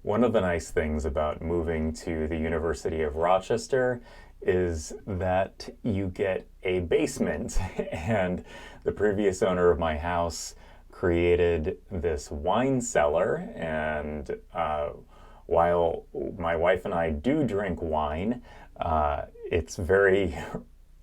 One of the nice things about moving to the University of Rochester is that you get a basement. And the previous owner of my house created this wine cellar. And while my wife and I do drink wine, it's very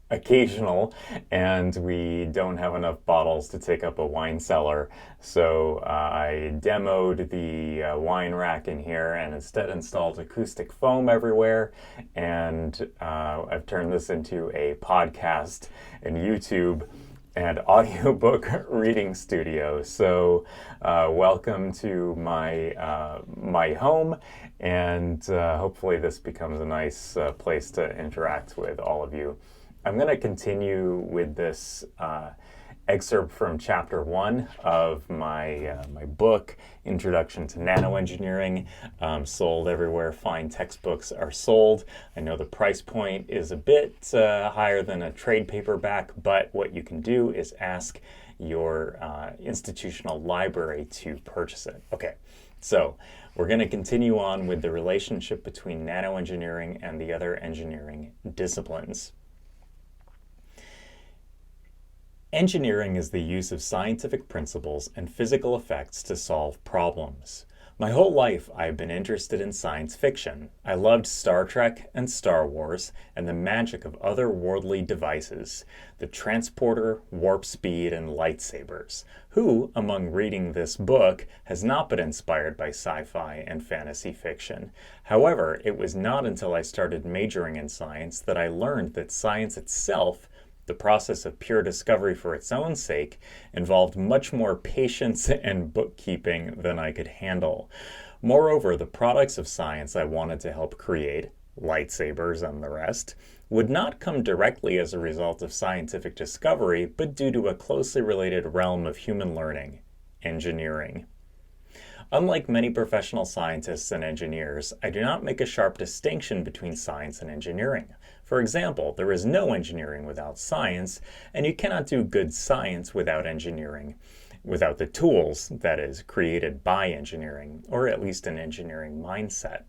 occasional, and we don't have enough bottles to take up a wine cellar. So I demoed the wine rack in here and instead installed acoustic foam everywhere. And I've turned this into a podcast and YouTube and audiobook reading studio. So welcome to my home, and hopefully this becomes a nice place to interact with all of you. I'm going to continue with this excerpt from chapter 1 of my book, Introduction to Nanoengineering, sold everywhere fine textbooks are sold. I know the price point is a bit higher than a trade paperback, but what you can do is ask your institutional library to purchase it. Okay, so we're going to continue on with the relationship between nanoengineering and the other engineering disciplines. Engineering is the use of scientific principles and physical effects to solve problems. My whole life I have been interested in science fiction. I loved Star Trek and Star Wars and the magic of otherworldly devices, the transporter, warp speed, and lightsabers. Who, among reading this book, has not been inspired by sci-fi and fantasy fiction? However, it was not until I started majoring in science that I learned that science itself, the process of pure discovery for its own sake, involved much more patience and bookkeeping than I could handle. Moreover, the products of science I wanted to help create, lightsabers and the rest, would not come directly as a result of scientific discovery, but due to a closely related realm of human learning, engineering. Unlike many professional scientists and engineers, I do not make a sharp distinction between science and engineering. For example, there is no engineering without science, and you cannot do good science without engineering, without the tools, that is, created by engineering, or at least an engineering mindset.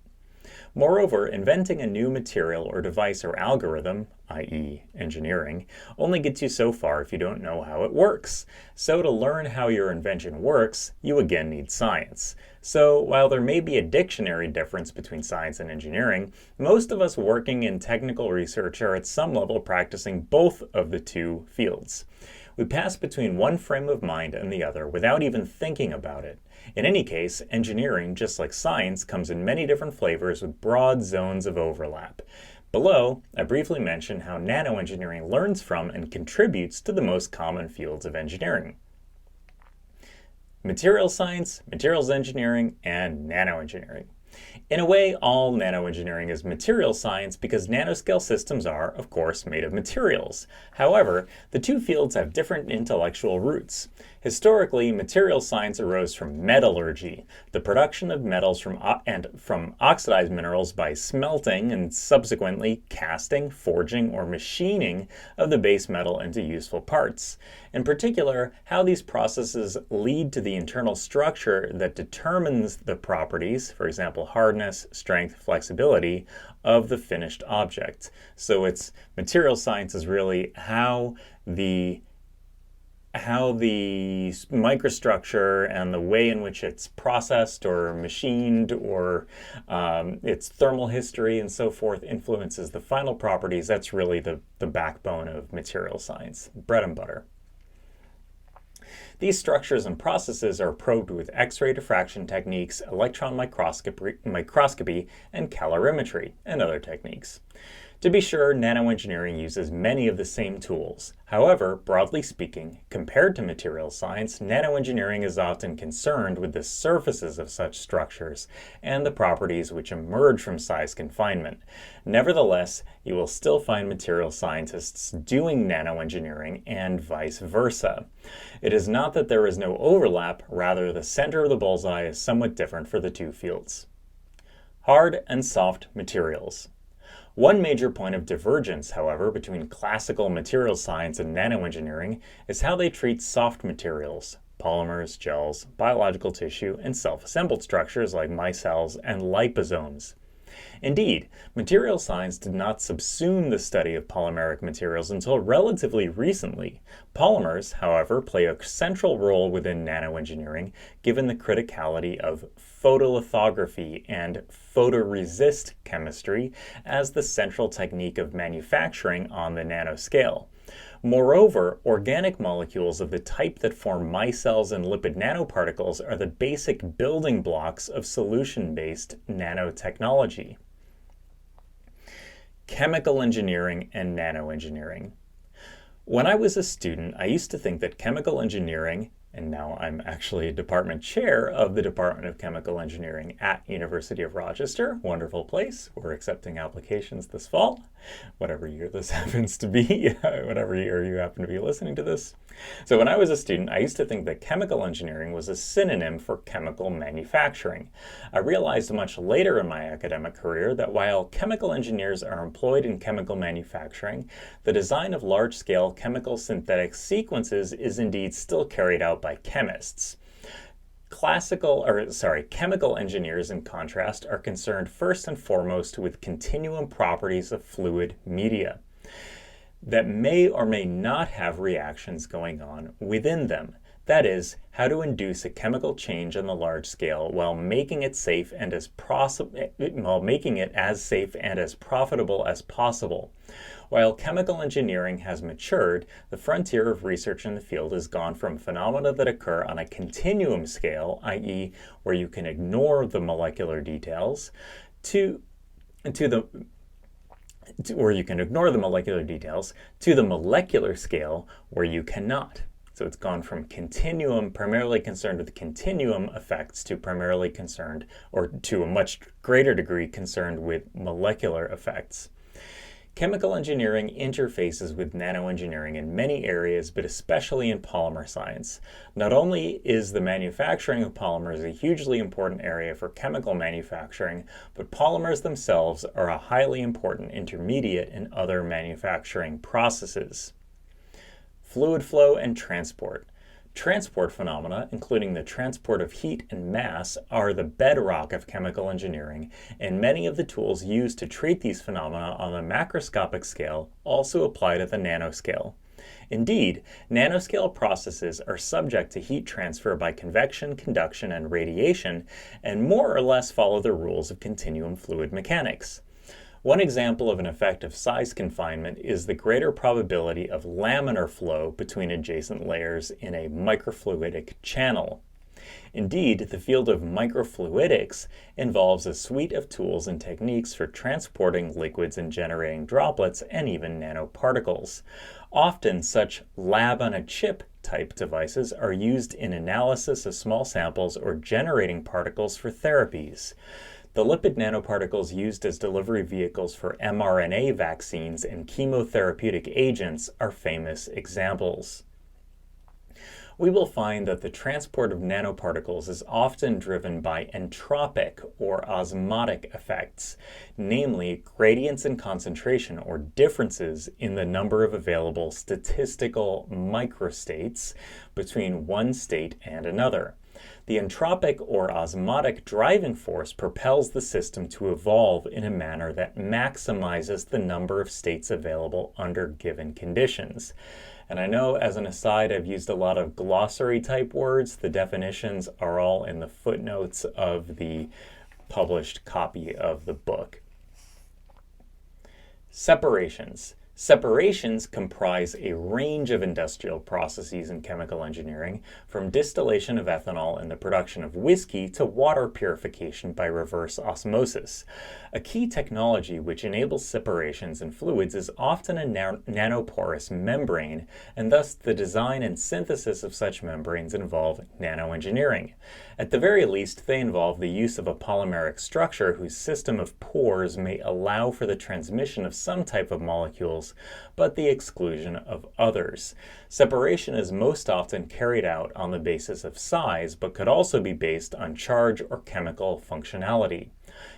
Moreover, inventing a new material or device or algorithm, i.e. engineering, only gets you so far if you don't know how it works. So to learn how your invention works, you again need science. So while there may be a dictionary difference between science and engineering, most of us working in technical research are at some level practicing both of the two fields. We pass between one frame of mind and the other without even thinking about it. In any case, engineering, just like science, comes in many different flavors with broad zones of overlap. Below, I briefly mention how nanoengineering learns from and contributes to the most common fields of engineering: materials science, materials engineering, and nanoengineering. In a way, all nanoengineering is materials science because nanoscale systems are, of course, made of materials. However, the two fields have different intellectual roots. Historically, materials science arose from metallurgy, the production of metals from oxidized minerals by smelting and subsequently casting, forging, or machining of the base metal into useful parts. In particular, how these processes lead to the internal structure that determines the properties, for example, hardness, strength, flexibility, of the finished object. So it's material science is really how the microstructure and the way in which it's processed or machined or its thermal history and so forth influences the final properties. That's really the backbone of material science, bread and butter. These structures and processes are probed with X-ray diffraction techniques, electron microscopy, and calorimetry, and other techniques. To be sure, nanoengineering uses many of the same tools. However, broadly speaking, compared to materials science, nanoengineering is often concerned with the surfaces of such structures and the properties which emerge from size confinement. Nevertheless, you will still find materials scientists doing nanoengineering and vice versa. It is not that there is no overlap, rather the center of the bullseye is somewhat different for the two fields. Hard and soft materials. One major point of divergence, however, between classical materials science and nanoengineering is how they treat soft materials, polymers, gels, biological tissue, and self-assembled structures like micelles and liposomes. Indeed, material science did not subsume the study of polymeric materials until relatively recently. Polymers, however, play a central role within nanoengineering, given the criticality of photolithography and photoresist chemistry as the central technique of manufacturing on the nanoscale. Moreover, organic molecules of the type that form micelles and lipid nanoparticles are the basic building blocks of solution-based nanotechnology. Chemical engineering and nanoengineering. When I was a student, I used to think that chemical engineering, and now I'm actually a department chair of the Department of Chemical Engineering at University of Rochester. Wonderful place. We're accepting applications this fall, whatever year this happens to be, whatever year you happen to be listening to this. So when I was a student, I used to think that chemical engineering was a synonym for chemical manufacturing. I realized much later in my academic career that while chemical engineers are employed in chemical manufacturing, the design of large-scale chemical synthetic sequences is indeed still carried out by chemists. Chemical engineers, in contrast, are concerned first and foremost with continuum properties of fluid media that may or may not have reactions going on within them. That is, how to induce a chemical change on the large scale while making it as safe and as profitable as possible. While chemical engineering has matured, the frontier of research in the field has gone from phenomena that occur on a continuum scale, i.e., where you can ignore the molecular details, to the molecular scale where you cannot. So it's gone from continuum, primarily concerned with continuum effects, to primarily concerned, or to a much greater degree, concerned with molecular effects. Chemical engineering interfaces with nanoengineering in many areas, but especially in polymer science. Not only is the manufacturing of polymers a hugely important area for chemical manufacturing, but polymers themselves are a highly important intermediate in other manufacturing processes. Fluid flow and transport. Transport phenomena, including the transport of heat and mass, are the bedrock of chemical engineering, and many of the tools used to treat these phenomena on the macroscopic scale also apply to the nanoscale. Indeed, nanoscale processes are subject to heat transfer by convection, conduction, and radiation, and more or less follow the rules of continuum fluid mechanics. One example of an effect of size confinement is the greater probability of laminar flow between adjacent layers in a microfluidic channel. Indeed, the field of microfluidics involves a suite of tools and techniques for transporting liquids and generating droplets and even nanoparticles. Often, such lab-on-a-chip type devices are used in analysis of small samples or generating particles for therapies. The lipid nanoparticles used as delivery vehicles for mRNA vaccines and chemotherapeutic agents are famous examples. We will find that the transport of nanoparticles is often driven by entropic or osmotic effects, namely gradients in concentration or differences in the number of available statistical microstates between one state and another. The entropic or osmotic driving force propels the system to evolve in a manner that maximizes the number of states available under given conditions. And I know, as an aside, I've used a lot of glossary type words. The definitions are all in the footnotes of the published copy of the book. Separations. Separations comprise a range of industrial processes in chemical engineering, from distillation of ethanol and the production of whiskey to water purification by reverse osmosis. A key technology which enables separations in fluids is often a nanoporous membrane, and thus the design and synthesis of such membranes involve nanoengineering. At the very least, they involve the use of a polymeric structure whose system of pores may allow for the transmission of some type of molecules, but the exclusion of others. Separation is most often carried out on the basis of size, but could also be based on charge or chemical functionality.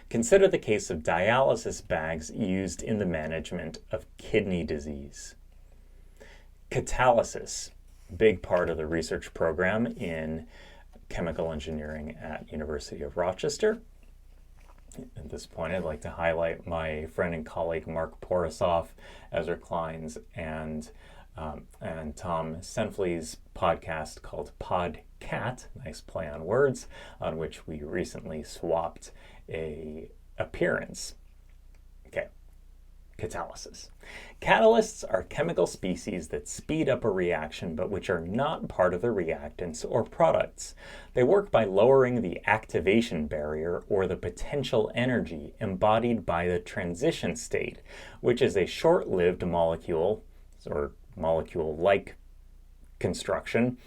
Consider the case of dialysis bags used in the management of kidney disease. Catalysis. big part of the research program in chemical engineering at University of Rochester. At this point, I'd like to highlight my friend and colleague Mark Porosoff, Ezra Kleins, and Tom Senfley's podcast called Podcat, nice play on words, on which we recently swapped a appearance. Okay, catalysis. Catalysts are chemical species that speed up a reaction but which are not part of the reactants or products. They work by lowering the activation barrier or the potential energy embodied by the transition state, which is a short-lived molecule or molecule-like construction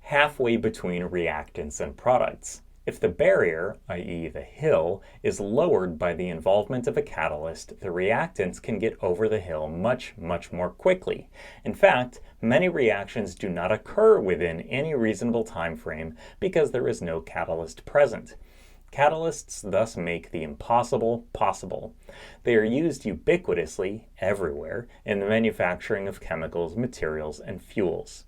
halfway between reactants and products. If the barrier, i.e. the hill, is lowered by the involvement of a catalyst, the reactants can get over the hill much more quickly. In fact, many reactions do not occur within any reasonable time frame because there is no catalyst present. Catalysts thus make the impossible possible. They are used ubiquitously, everywhere, in the manufacturing of chemicals, materials, and fuels.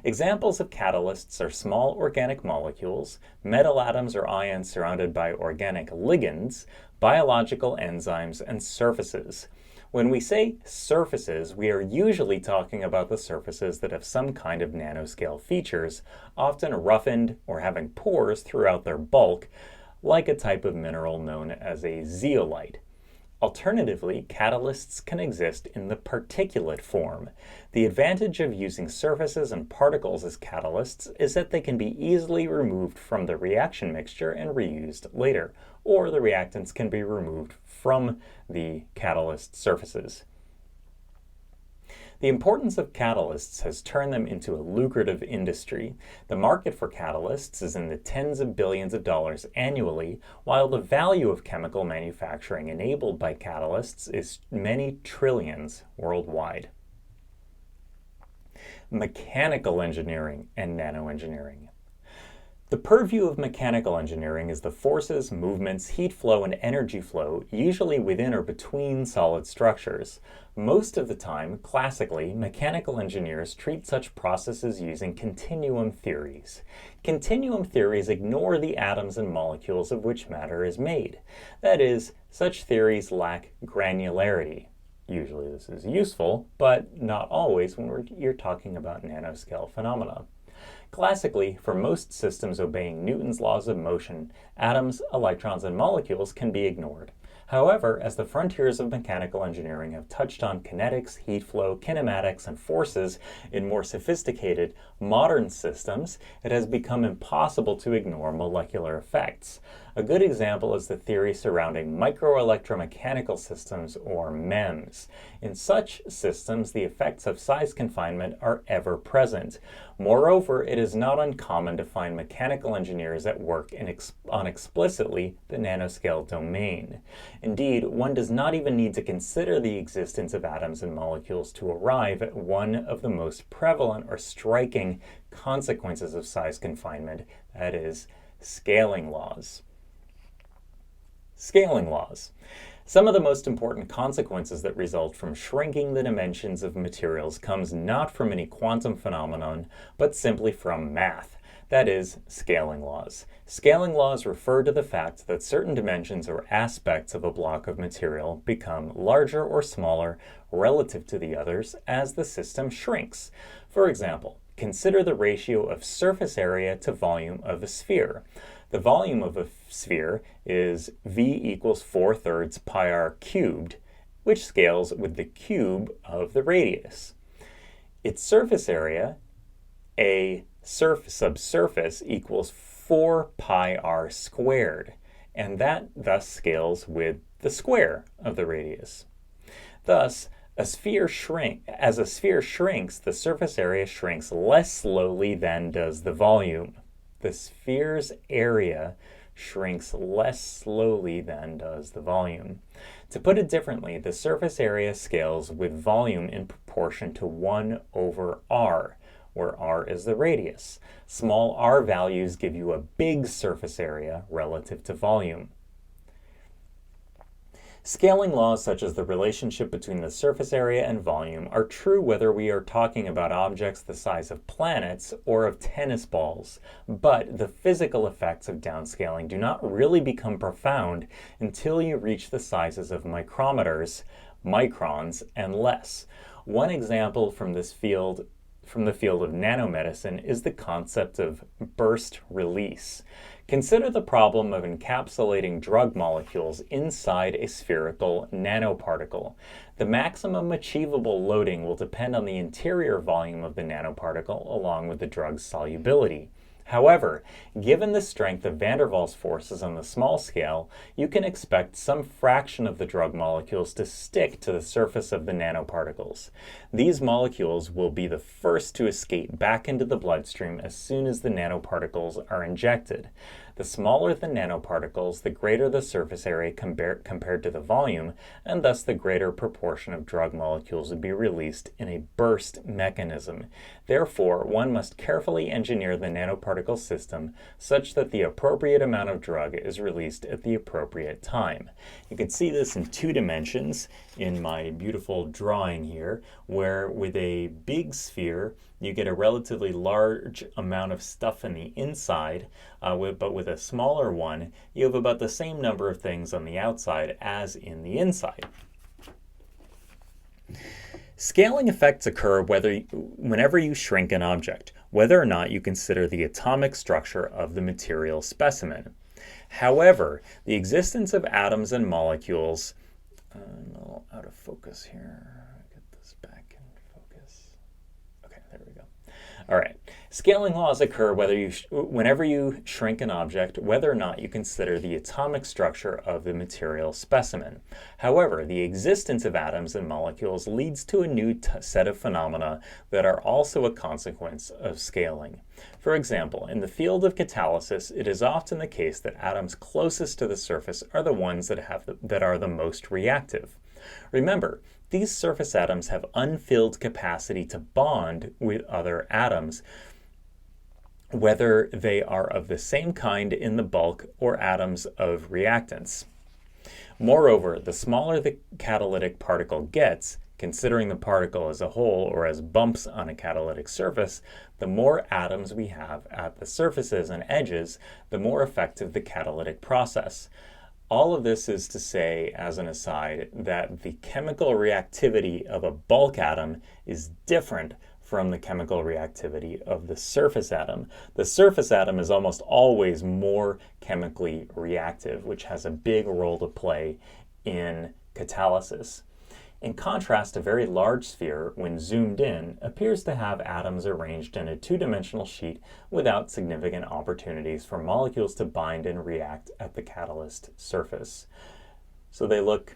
Examples of catalysts are small organic molecules, metal atoms or ions surrounded by organic ligands, biological enzymes, and surfaces. When we say surfaces, we are usually talking about the surfaces that have some kind of nanoscale features, often roughened or having pores throughout their bulk, like a type of mineral known as a zeolite. Alternatively, catalysts can exist in the particulate form. The advantage of using surfaces and particles as catalysts is that they can be easily removed from the reaction mixture and reused later, or the reactants can be removed from the catalyst surfaces. The importance of catalysts has turned them into a lucrative industry. The market for catalysts is in the tens of billions of dollars annually, while the value of chemical manufacturing enabled by catalysts is many trillions worldwide. Mechanical engineering and nanoengineering. The purview of mechanical engineering is the forces, movements, heat flow, and energy flow, usually within or between solid structures. Most of the time, classically, mechanical engineers treat such processes using continuum theories. Continuum theories ignore the atoms and molecules of which matter is made. That is, such theories lack granularity. Usually this is useful, but not always when you're talking about nanoscale phenomena. Classically, for most systems obeying Newton's laws of motion, atoms, electrons, and molecules can be ignored. However, as the frontiers of mechanical engineering have touched on kinetics, heat flow, kinematics, and forces in more sophisticated, modern systems, it has become impossible to ignore molecular effects. A good example is the theory surrounding microelectromechanical systems, or MEMS. In such systems, the effects of size confinement are ever present. Moreover, it is not uncommon to find mechanical engineers at work on explicitly the nanoscale domain. Indeed, one does not even need to consider the existence of atoms and molecules to arrive at one of the most prevalent or striking consequences of size confinement, that is, scaling laws. Scaling laws. Some of the most important consequences that result from shrinking the dimensions of materials comes not from any quantum phenomenon, but simply from math. That is, scaling laws. Scaling laws refer to the fact that certain dimensions or aspects of a block of material become larger or smaller relative to the others as the system shrinks. For example, consider the ratio of surface area to volume of a sphere. The volume of a sphere is V equals 4/3 pi r cubed, which scales with the cube of the radius. Its surface area, A subsurface, equals 4 pi r squared, and that thus scales with the square of the radius. Thus, as a sphere shrinks, the surface area shrinks less slowly than does the volume. The sphere's area shrinks less slowly than does the volume. To put it differently, the surface area scales with volume in proportion to 1 over r, where r is the radius. Small r values give you a big surface area relative to volume. Scaling laws such as the relationship between the surface area and volume are true whether we are talking about objects the size of planets or of tennis balls, but the physical effects of downscaling do not really become profound until you reach the sizes of micrometers, microns, and less. One example from the field of nanomedicine is the concept of burst release. Consider the problem of encapsulating drug molecules inside a spherical nanoparticle. The maximum achievable loading will depend on the interior volume of the nanoparticle along with the drug's solubility. However, given the strength of van der Waals forces on the small scale, you can expect some fraction of the drug molecules to stick to the surface of the nanoparticles. These molecules will be the first to escape back into the bloodstream as soon as the nanoparticles are injected. The smaller the nanoparticles, the greater the surface area compared to the volume, and thus the greater proportion of drug molecules would be released in a burst mechanism. Therefore, one must carefully engineer the nanoparticle system such that the appropriate amount of drug is released at the appropriate time. You can see this in 2 dimensions in my beautiful drawing here, where with a big sphere, you get a relatively large amount of stuff in the inside, but with a smaller one, you have about the same number of things on the outside as in the inside. Scaling effects occur whenever you shrink an object, whether or not you consider the atomic structure of the material specimen. However, the existence of atoms and molecules, I'm a little out of focus here. Get this back in focus. Okay, there we go. All right. Scaling laws occur whenever you shrink an object, whether or not you consider the atomic structure of the material specimen. However, the existence of atoms and molecules leads to a new set of phenomena that are also a consequence of scaling. For example, in the field of catalysis, it is often the case that atoms closest to the surface are the ones that are the most reactive. Remember, these surface atoms have unfilled capacity to bond with other atoms, whether they are of the same kind in the bulk or atoms of reactants. Moreover, the smaller the catalytic particle gets, considering the particle as a whole or as bumps on a catalytic surface, the more atoms we have at the surfaces and edges, the more effective the catalytic process. All of this is to say, as an aside, that the chemical reactivity of a bulk atom is different from the chemical reactivity of the surface atom. The surface atom is almost always more chemically reactive, which has a big role to play in catalysis. In contrast, a very large sphere, when zoomed in, appears to have atoms arranged in a 2-dimensional sheet without significant opportunities for molecules to bind and react at the catalyst surface. So it looks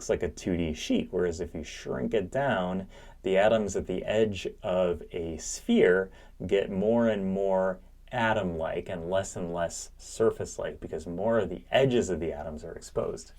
like a 2D sheet, whereas if you shrink it down, the atoms at the edge of a sphere get more and more atom-like and less surface-like because more of the edges of the atoms are exposed.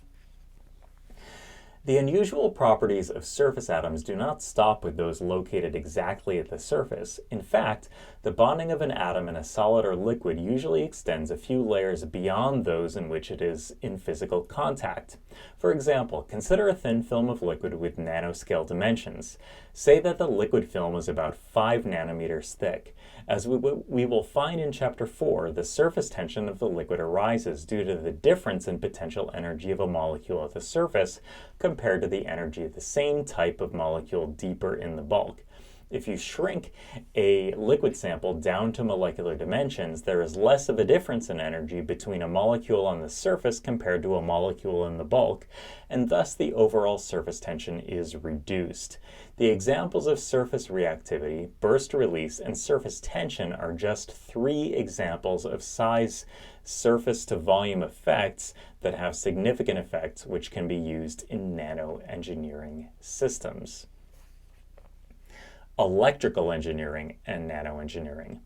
The unusual properties of surface atoms do not stop with those located exactly at the surface. In fact, the bonding of an atom in a solid or liquid usually extends a few layers beyond those in which it is in physical contact. For example, consider a thin film of liquid with nanoscale dimensions. Say that the liquid film is about 5 nanometers thick. As we will find in Chapter 4, the surface tension of the liquid arises due to the difference in potential energy of a molecule at the surface compared to the energy of the same type of molecule deeper in the bulk. If you shrink a liquid sample down to molecular dimensions, there is less of a difference in energy between a molecule on the surface compared to a molecule in the bulk, and thus the overall surface tension is reduced. The examples of surface reactivity, burst release, and surface tension are just 3 examples of size surface to volume effects that have significant effects which can be used in nanoengineering systems. Electrical engineering and nanoengineering.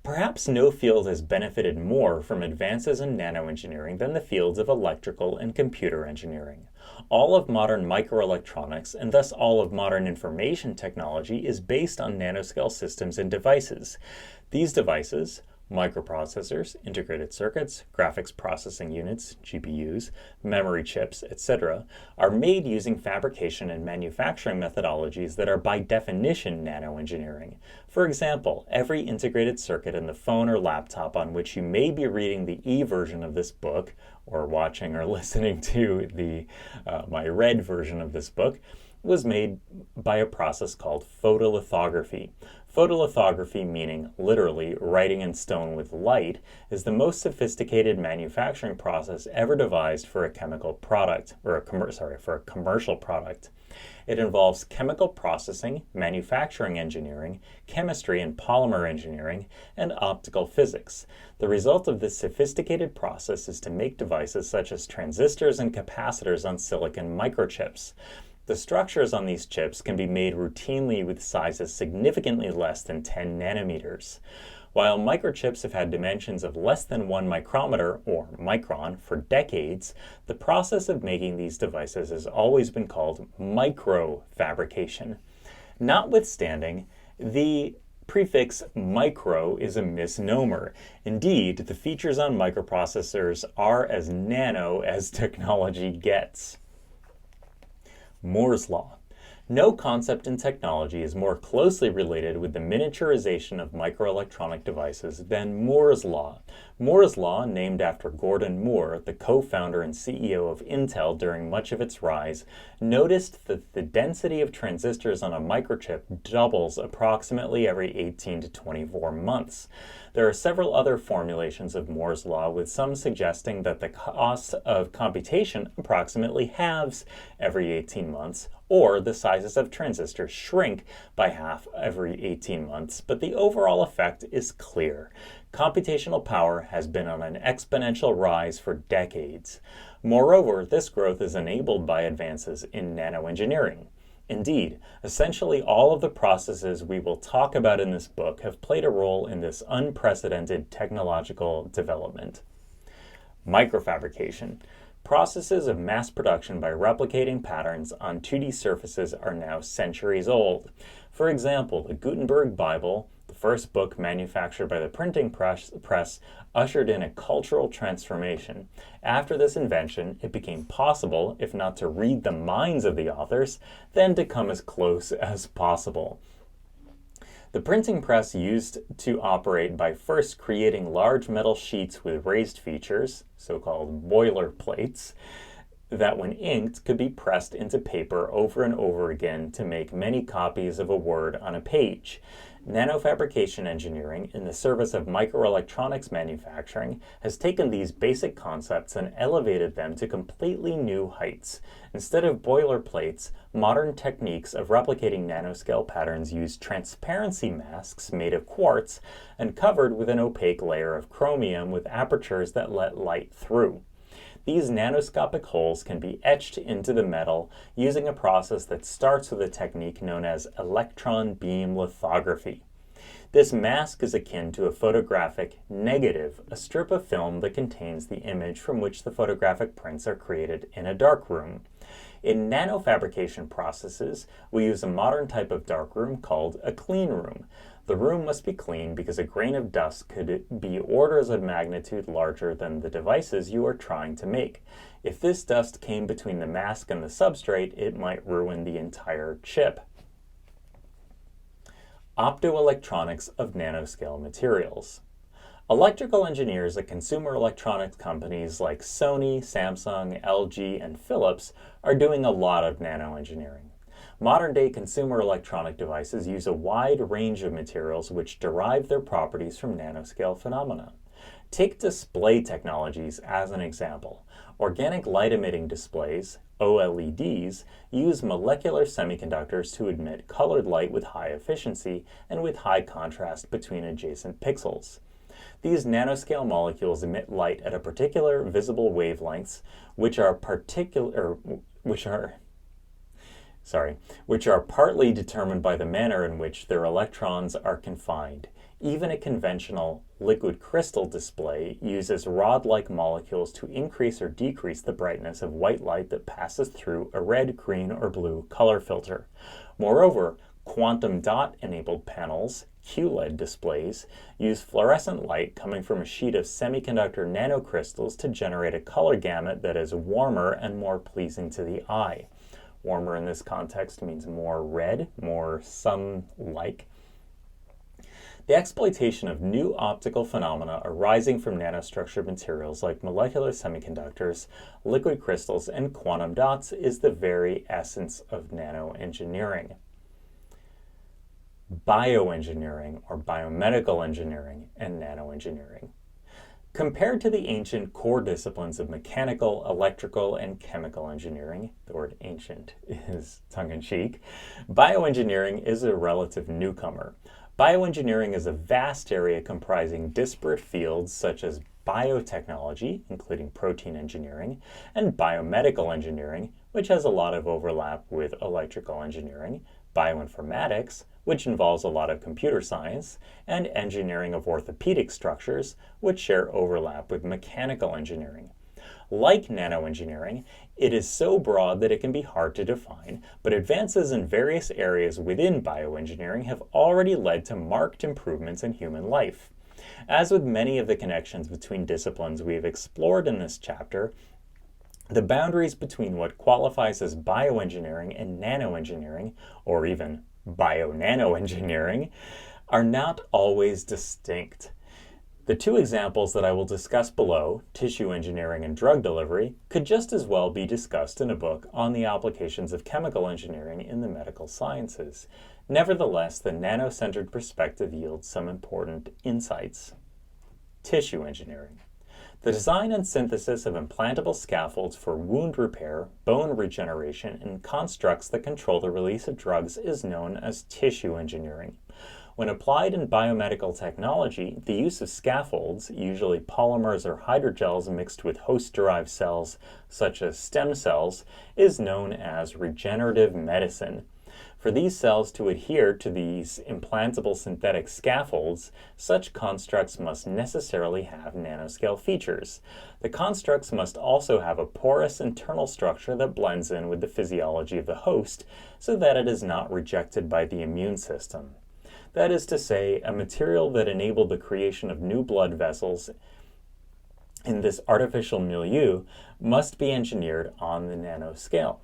Perhaps no field has benefited more from advances in nanoengineering than the fields of electrical and computer engineering. All of modern microelectronics, and thus all of modern information technology, is based on nanoscale systems and devices. These devices, Microprocessors, integrated circuits, graphics processing units, GPUs, memory chips, etc., are made using fabrication and manufacturing methodologies that are by definition nanoengineering. For example, every integrated circuit in the phone or laptop on which you may be reading the e-version of this book, or watching or listening to my read version of this book, was made by a process called photolithography. Photolithography, meaning literally writing in stone with light, is the most sophisticated manufacturing process ever devised for a chemical product, or for a commercial product. It involves chemical processing, manufacturing engineering, chemistry and polymer engineering, and optical physics. The result of this sophisticated process is to make devices such as transistors and capacitors on silicon microchips. The structures on these chips can be made routinely with sizes significantly less than 10 nanometers. While microchips have had dimensions of less than 1 micrometer, or micron, for decades, the process of making these devices has always been called microfabrication. Notwithstanding, the prefix micro is a misnomer. Indeed, the features on microprocessors are as nano as technology gets. Moore's Law. No concept in technology is more closely related with the miniaturization of microelectronic devices than Moore's Law. Moore's Law, named after Gordon Moore, the co-founder and CEO of Intel during much of its rise, noticed that the density of transistors on a microchip doubles approximately every 18 to 24 months. There are several other formulations of Moore's Law, with some suggesting that the cost of computation approximately halves every 18 months, or the sizes of transistors shrink by half every 18 months, but the overall effect is clear. Computational power has been on an exponential rise for decades. Moreover, this growth is enabled by advances in nanoengineering. Indeed, essentially all of the processes we will talk about in this book have played a role in this unprecedented technological development. Microfabrication. Processes of mass production by replicating patterns on 2D surfaces are now centuries old. For example, the Gutenberg Bible, the first book manufactured by the printing press, ushered in a cultural transformation. After this invention, it became possible, if not to read the minds of the authors, then to come as close as possible. The printing press used to operate by first creating large metal sheets with raised features, so-called boilerplates, that when inked could be pressed into paper over and over again to make many copies of a word on a page. Nanofabrication engineering, in the service of microelectronics manufacturing, has taken these basic concepts and elevated them to completely new heights. Instead of boilerplates, modern techniques of replicating nanoscale patterns use transparency masks made of quartz and covered with an opaque layer of chromium with apertures that let light through. These nanoscopic holes can be etched into the metal using a process that starts with a technique known as electron beam lithography. This mask is akin to a photographic negative, a strip of film that contains the image from which the photographic prints are created in a darkroom. In nanofabrication processes, we use a modern type of darkroom called a clean room. The room must be clean because a grain of dust could be orders of magnitude larger than the devices you are trying to make. If this dust came between the mask and the substrate, it might ruin the entire chip. Optoelectronics of nanoscale materials. Electrical engineers at consumer electronics companies like Sony, Samsung, LG, and Philips are doing a lot of nanoengineering. Modern-day consumer electronic devices use a wide range of materials which derive their properties from nanoscale phenomena. Take display technologies as an example. Organic light-emitting displays, OLEDs, use molecular semiconductors to emit colored light with high efficiency and with high contrast between adjacent pixels. These nanoscale molecules emit light at a particular visible wavelengths, which are partly determined by the manner in which their electrons are confined. Even a conventional liquid crystal display uses rod-like molecules to increase or decrease the brightness of white light that passes through a red, green, or blue color filter. Moreover, quantum dot-enabled panels, QLED displays use fluorescent light coming from a sheet of semiconductor nanocrystals to generate a color gamut that is warmer and more pleasing to the eye. Warmer in this context means more red, more sun-like. The exploitation of new optical phenomena arising from nanostructured materials like molecular semiconductors, liquid crystals, and quantum dots is the very essence of nanoengineering. Bioengineering, or biomedical engineering, and nanoengineering. Compared to the ancient core disciplines of mechanical, electrical, and chemical engineering, the word ancient is tongue-in-cheek, bioengineering is a relative newcomer. Bioengineering is a vast area comprising disparate fields such as biotechnology, including protein engineering, and biomedical engineering, which has a lot of overlap with electrical engineering, bioinformatics, which involves a lot of computer science, and engineering of orthopedic structures, which share overlap with mechanical engineering. Like nanoengineering, it is so broad that it can be hard to define, but advances in various areas within bioengineering have already led to marked improvements in human life. As with many of the connections between disciplines we have explored in this chapter, the boundaries between what qualifies as bioengineering and nanoengineering, or even bio-nanoengineering, are not always distinct. The two examples that I will discuss below, tissue engineering and drug delivery, could just as well be discussed in a book on the applications of chemical engineering in the medical sciences. Nevertheless, the nano-centered perspective yields some important insights. Tissue engineering. The design and synthesis of implantable scaffolds for wound repair, bone regeneration, and constructs that control the release of drugs is known as tissue engineering. When applied in biomedical technology, the use of scaffolds, usually polymers or hydrogels mixed with host-derived cells, such as stem cells, is known as regenerative medicine. For these cells to adhere to these implantable synthetic scaffolds, such constructs must necessarily have nanoscale features. The constructs must also have a porous internal structure that blends in with the physiology of the host so that it is not rejected by the immune system. That is to say, a material that enabled the creation of new blood vessels in this artificial milieu must be engineered on the nanoscale.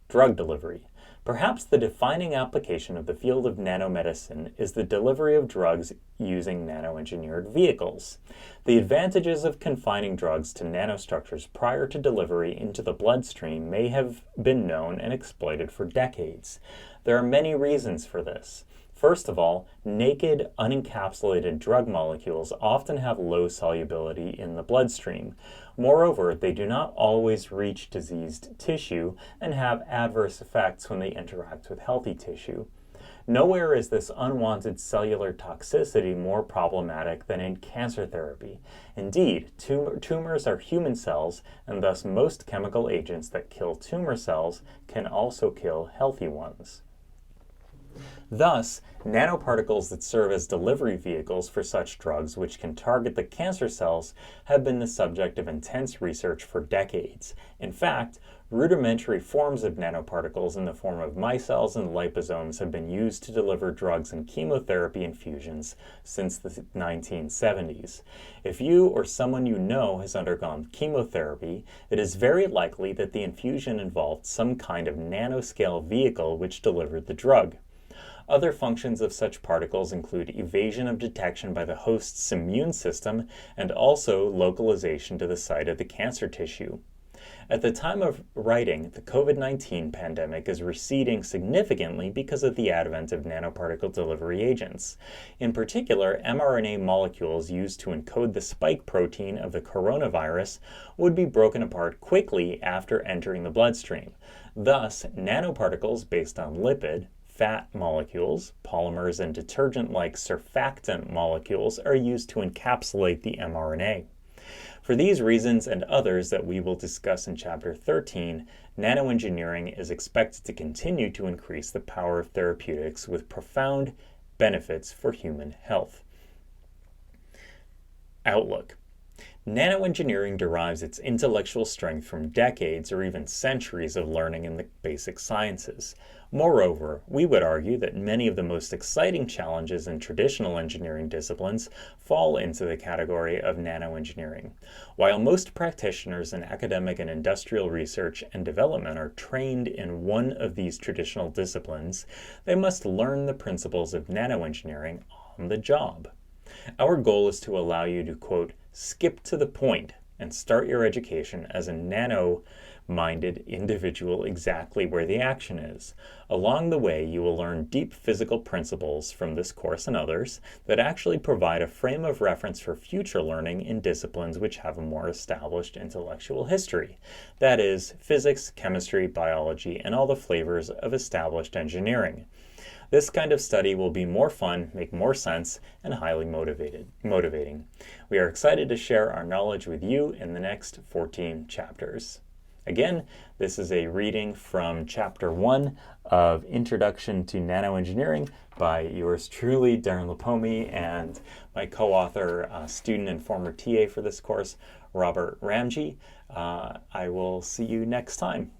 Drug delivery. Perhaps the defining application of the field of nanomedicine is the delivery of drugs using nanoengineered vehicles. The advantages of confining drugs to nanostructures prior to delivery into the bloodstream may have been known and exploited for decades. There are many reasons for this. First of all, naked, unencapsulated drug molecules often have low solubility in the bloodstream. Moreover, they do not always reach diseased tissue and have adverse effects when they interact with healthy tissue. Nowhere is this unwanted cellular toxicity more problematic than in cancer therapy. Indeed, tumors are human cells, and thus most chemical agents that kill tumor cells can also kill healthy ones. Thus, nanoparticles that serve as delivery vehicles for such drugs which can target the cancer cells have been the subject of intense research for decades. In fact, rudimentary forms of nanoparticles in the form of micelles and liposomes have been used to deliver drugs and chemotherapy infusions since the 1970s. If you or someone you know has undergone chemotherapy, it is very likely that the infusion involved some kind of nanoscale vehicle which delivered the drug. Other functions of such particles include evasion of detection by the host's immune system and also localization to the site of the cancer tissue. At the time of writing, the COVID-19 pandemic is receding significantly because of the advent of nanoparticle delivery agents. In particular, mRNA molecules used to encode the spike protein of the coronavirus would be broken apart quickly after entering the bloodstream. Thus, nanoparticles based on lipid, fat molecules, polymers, and detergent-like surfactant molecules are used to encapsulate the mRNA. For these reasons and others that we will discuss in Chapter 13, nanoengineering is expected to continue to increase the power of therapeutics with profound benefits for human health. Outlook. Nanoengineering derives its intellectual strength from decades or even centuries of learning in the basic sciences. Moreover, we would argue that many of the most exciting challenges in traditional engineering disciplines fall into the category of nanoengineering. While most practitioners in academic and industrial research and development are trained in one of these traditional disciplines, they must learn the principles of nanoengineering on the job. Our goal is to allow you to, quote, skip to the point and start your education as a nano-minded individual exactly where the action is. Along the way, you will learn deep physical principles from this course and others that actually provide a frame of reference for future learning in disciplines which have a more established intellectual history. That is, physics, chemistry, biology, and all the flavors of established engineering. This kind of study will be more fun, make more sense, and highly motivating. We are excited to share our knowledge with you in the next 14 chapters. Again, this is a reading from Chapter 1 of Introduction to Nanoengineering by yours truly, Darren Lapomi, and my co-author, student and former TA for this course, Robert Ramji. I will see you next time.